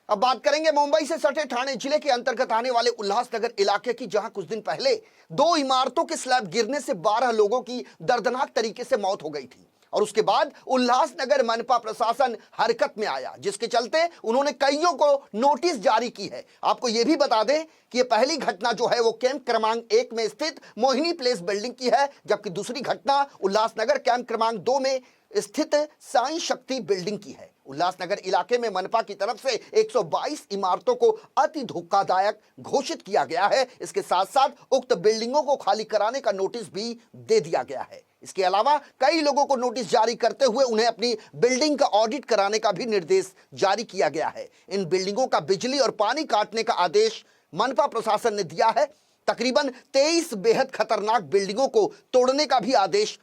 अब बात करेंगे मुंबई से सटे ठाणे जिले के अंतर्गत आने वाले उल्लासनगर इलाके की, जहां कुछ दिन पहले 2 इमारतों के स्लैब गिरने से 12 लोगों की दर्दनाक तरीके से मौत हो गई थी और उसके बाद उल्लासनगर मनपा प्रशासन हरकत में आया, जिसके चलते उन्होंने कईयों को नोटिस जारी की है। आपको यह भी बता दें कि यह पहली घटना जो है वो कैंप क्रमांक 1 में स्थित मोहिनी प्लेस बिल्डिंग की है, जबकि दूसरी घटना उल्लासनगर कैंप क्रमांक 2 में स्थित साई शक्ति बिल्डिंग की है। उल्लासनगर इलाके में मनपा की तरफ से 122 इमारतों को अति धोखादायक घोषित किया गया है। इसके साथ साथ उक्त बिल्डिंगों को खाली कराने का नोटिस भी दे दिया गया है। इसके अलावा कई लोगों को नोटिस जारी करते हुए उन्हें अपनी बिल्डिंग का ऑडिट कराने का भी निर्देश जारी किया गया है। इन बिल्डिंगों का बिजली और पानी काटने का आदेश मनपा प्रशासन ने दिया है। तकरीबन 23 बेहद खतरनाक बिल्डिंगों को तोड़ने का भी आदेश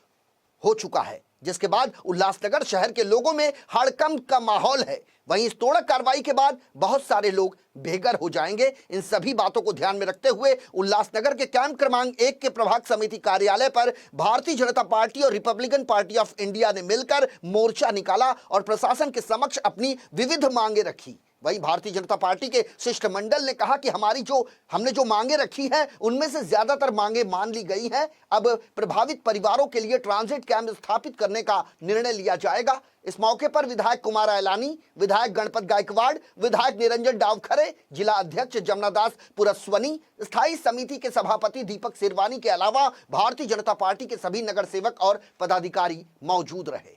हो चुका है, जिसके बाद उल्लासनगर शहर के लोगों में हड़कंप का माहौल है। वहीं इस तोड़क कार्रवाई के बाद बहुत सारे लोग बेघर हो जाएंगे। इन सभी बातों को ध्यान में रखते हुए उल्लासनगर के कैंप क्रमांक 1 के प्रभाग समिति कार्यालय पर भारतीय जनता पार्टी और रिपब्लिकन पार्टी ऑफ इंडिया ने मिलकर मोर्चा निकाला और प्रशासन के समक्ष अपनी विविध मांगे रखी। वहीं भारतीय जनता पार्टी के शिष्टमंडल ने कहा कि हमने जो मांगे रखी हैं उनमें से ज्यादातर मांगे मान ली गई हैं। अब प्रभावित परिवारों के लिए ट्रांजिट कैंप स्थापित करने का निर्णय लिया जाएगा। इस मौके पर विधायक कुमार ऐलानी, विधायक गणपत गायकवाड़, विधायक निरंजन डावखरे, जिला अध्यक्ष जमुनादास पुरस्वनी, स्थायी समिति के सभापति दीपक सिरवानी के अलावा भारतीय जनता पार्टी के सभी नगर सेवक और पदाधिकारी मौजूद रहे।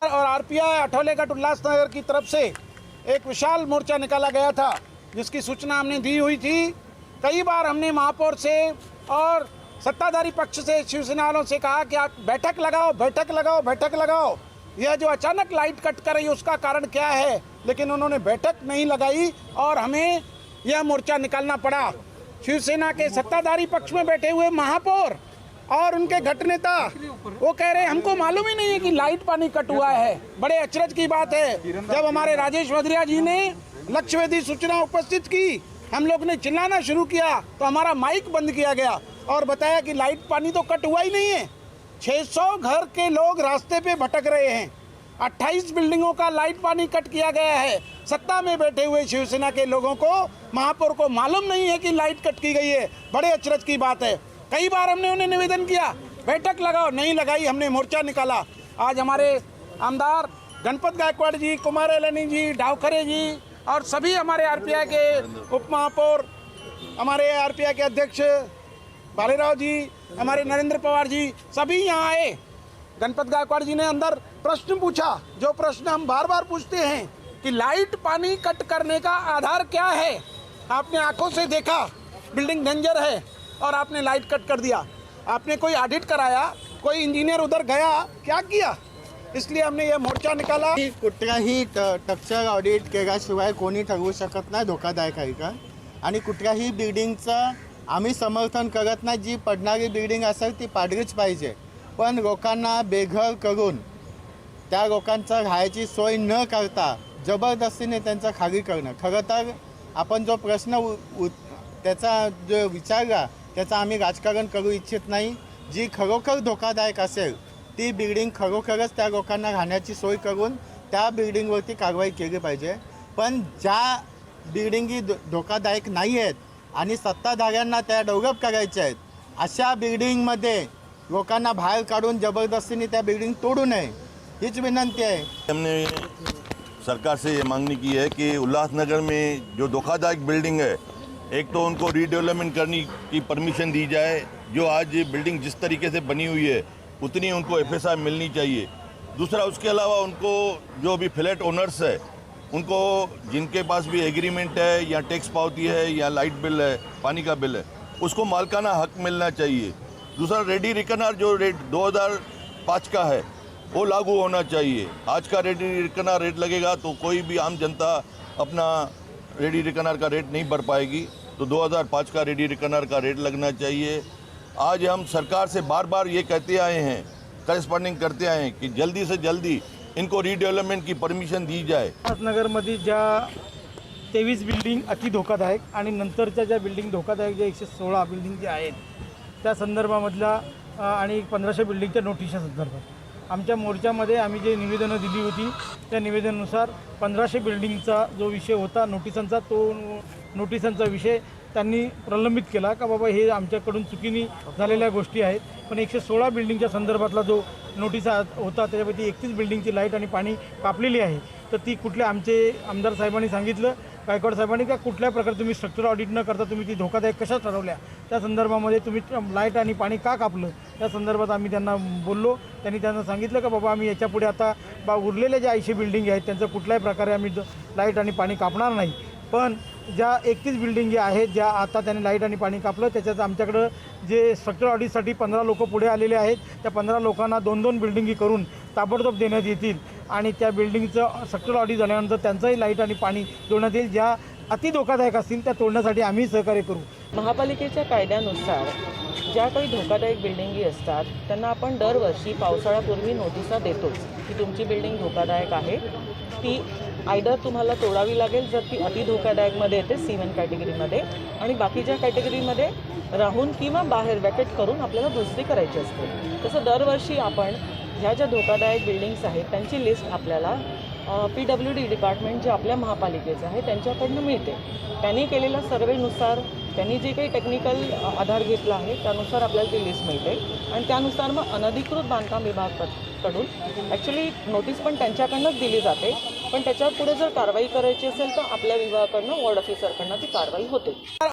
और आरपीआई अठौलेगढ़ उल्लासनगर की तरफ से एक विशाल मोर्चा निकाला गया था, जिसकी सूचना हमने दी हुई थी। कई बार हमने महापौर से और सत्ताधारी पक्ष से, शिवसेना वालों से कहा कि आप बैठक लगाओ। यह जो अचानक लाइट कट कर रही उसका कारण क्या है, लेकिन उन्होंने बैठक नहीं लगाई और हमें यह मोर्चा निकालना पड़ा। शिवसेना के सत्ताधारी पक्ष में बैठे हुए महापौर और उनके गट नेता वो कह रहे हैं हमको मालूम ही नहीं है कि लाइट पानी कट हुआ है। बड़े अचरज की बात है। जब हमारे राजेश भद्रिया जी ने लक्ष्यवेधी सूचना उपस्थित की, हम लोग ने चिल्लाना शुरू किया तो हमारा माइक बंद किया गया और बताया कि लाइट पानी तो कट हुआ ही नहीं है। 600 घर के लोग रास्ते पे भटक रहे हैं। 28 बिल्डिंगों का लाइट पानी कट किया गया है। सत्ता में बैठे हुए शिवसेना के लोगों को, महापौर को मालूम नहीं है कि लाइट कट की गई है। बड़े अचरज की बात है। कई बार हमने उन्हें निवेदन किया बैठक लगाओ, नहीं लगाई। हमने मोर्चा निकाला। आज हमारे आमदार गणपत गायकवाड़ जी, कुमार ऐलानी जी, डावखरे जी और सभी हमारे आरपीआई के उप महापौर, हमारे आरपीआई के अध्यक्ष बालेराव जी, हमारे नरेंद्र पवार जी, सभी यहाँ आए। गणपत गायकवाड़ जी ने अंदर प्रश्न पूछा, जो प्रश्न हम बार बार पूछते हैं कि लाइट पानी कट करने का आधार क्या है। आपने आंखों से देखा बिल्डिंग डेंजर है और आपने लाइट कट कर दिया। आपने कोई ऑडिट कराया, कोई इंजीनियर उधर गया, क्या किया? इसलिए हमने ये मोर्चा निकाला। कुठल्याही स्ट्रक्चर ऑडिट केल्याशिवाय कोणी ठरवू शकत नाही धोकादायक आहे का, आणि कुठल्याही बिल्डिंगचं आम्ही समर्थन करत नाही। जी पडणारी बिल्डिंग असेल ती पाडलीच पाहिजे, पण लोकांना बेघर करून त्या लोकांचं राहायची सोय न करता जबरदस्तीने त्यांचं खाली करणं, खरं तर आपण जो प्रश्न त्याचा जो विचारला त्याचा आम्ही राजकारण करू इच्छित नाही। जी खरोखर धोकादायक असेल ती बिल्डिंग खरोखरच त्या लोकांना राहण्याची सोय करून त्या बिल्डिंगवरती कारवाई केली पाहिजे। पण ज्या बिल्डिंगी धोकादायक नाही आहेत आणि सत्ताधाऱ्यांना त्या डेव्हलप करायच्या आहेत, अशा बिल्डिंगमध्ये लोकांना बाहेर काढून जबरदस्तीने त्या बिल्डिंग तोडू नये, हीच विनंती आहे। हमने सरकार से ये मांगनी की है कि उल्लासनगर में जो धोखादायक बिल्डिंग है, एक तो उनको रीडेवलपमेंट करने की परमिशन दी जाए। जो आज ये बिल्डिंग जिस तरीके से बनी हुई है उतनी उनको एफएसआई मिलनी चाहिए। दूसरा, उसके अलावा उनको जो भी फ्लैट ओनर्स है उनको जिनके पास भी एग्रीमेंट है या टैक्स पावती है या लाइट बिल है, पानी का बिल है, उसको मालकाना हक मिलना चाहिए। दूसरा, रेडी रिकनर जो रेट 2005 का है वो लागू होना चाहिए। आज का रेडी रिकनर रेट लगेगा तो कोई भी आम जनता अपना रेडी रिकनर का रेट नहीं भर पाएगी, तो 2005 का रेडी रिकनर का रेट लगना चाहिए। आज हम सरकार से बार बार ये कहते आए हैं, करेस्पॉन्डिंग करते आए हैं कि जल्दी से जल्दी इनको रीडेवलपमेंट की परमिशन दी जाए। उल्लासनगरमध्ये ज्या 23 बिल्डिंग अति धोकादायक आणि नंतरच्या ज्या बिल्डिंग धोकादायक ज्या 116 बिल्डिंग ज्या आहेत त्या संदर्भामधला आणि 1500 बिल्डिंगच्या नोटिसच्या संदर्भात आमच्या मोर्चामध्ये आम्ही जे निवेदनं दिली होती त्या निवेदनानुसार 1500 बिल्डिंगचा जो विषय होता नोटिसांचा, तो नोटिसांचा विषय त्यांनी प्रलंबित केला का बाबा हे आमच्याकडून चुकीने झालेल्या गोष्टी आहेत. पण 116 बिल्डिंगच्या संदर्भातला जो नोटिसा होता त्याच्यापैकी 31 बिल्डिंगची लाईट आणि पाणी कापलेली आहे. तर ती कुठल्या आमचे आमदार साहेबांनी सांगितलं, गायकवाड साहेबांनी, का कुठल्या प्रकारे तुम्ही स्ट्रक्चर ऑडिट न करता तुम्ही ती धोकादायक कशा ठरवल्या, त्या संदर्भामध्ये तुम्ही लाईट आणि पाणी का कापलं त्या संदर्भात आम्ही त्यांना बोललो. त्यांना सांगितलं का बाबा आम्ही याच्यापुढे आता उरलेल्या ज्या 80 बिल्डिंग आहेत त्यांचं कुठल्याही प्रकारे आम्ही लाईट आणि पाणी कापणार नाही. पण ज्या 31 बिल्डिंगी आहेत ज्या आता त्यांनी लाईट आणि पाणी कापलं त्याच्यात आमच्याकडं जे स्ट्रक्चर ऑडिटसाठी 15 लोक पुढे आलेले आहेत, त्या 15 लोकांना 2-2 बिल्डिंगी करून ताबडतोब देण्यात येतील आणि त्या बिल्डिंगचं स्ट्रक्चर ऑडिट झाल्यानंतर त्यांचंही लाईट आणि पाणी जोडण्यात येईल. ज्या अति धोकादायक असतील त्या तोडण्यासाठी आम्ही सहकार्य करू. महापालिकेच्या कायद्यानुसार ज्या काही धोकादायक बिल्डिंगी असतात त्यांना आपण दरवर्षी पावसाळ्यापूर्वी नोटिसा देतोच की तुमची बिल्डिंग धोकादायक आहे, ती आयडर तुम्हाला तोडावी लागेल जर ती अति धोकादायकमध्ये येते C1 कॅटेगरीमध्ये, आणि बाकीच्या कॅटेगरीमध्ये राहून किंवा बाहेर वॅकेट करून आपल्याला दुसरी करायची असते. तसं दरवर्षी आपण ज्या ज्या धोकादायक बिल्डिंग्स आहेत त्यांची लिस्ट आपल्याला PWD डिपार्टमेंट जे आपल्या महापालिकेचं आहे त्यांच्याकडनं मिळते. त्यांनी केलेल्या सर्वेनुसार त्यांनी जे काही टेक्निकल आधार घेतला आहे त्यानुसार आपल्याला ती लिस्ट मिळते आणि त्यानुसार मग अनधिकृत बांधकाम विभागाकडून ॲक्च्युली नोटीस पण त्यांच्याकडनंच दिली जाते. पण त्याच्यावर पुढे जर कारवाई करायची असेल तर आपल्या विभागाकडनं वॉर्ड ऑफिसरकडनं ती कारवाई होते.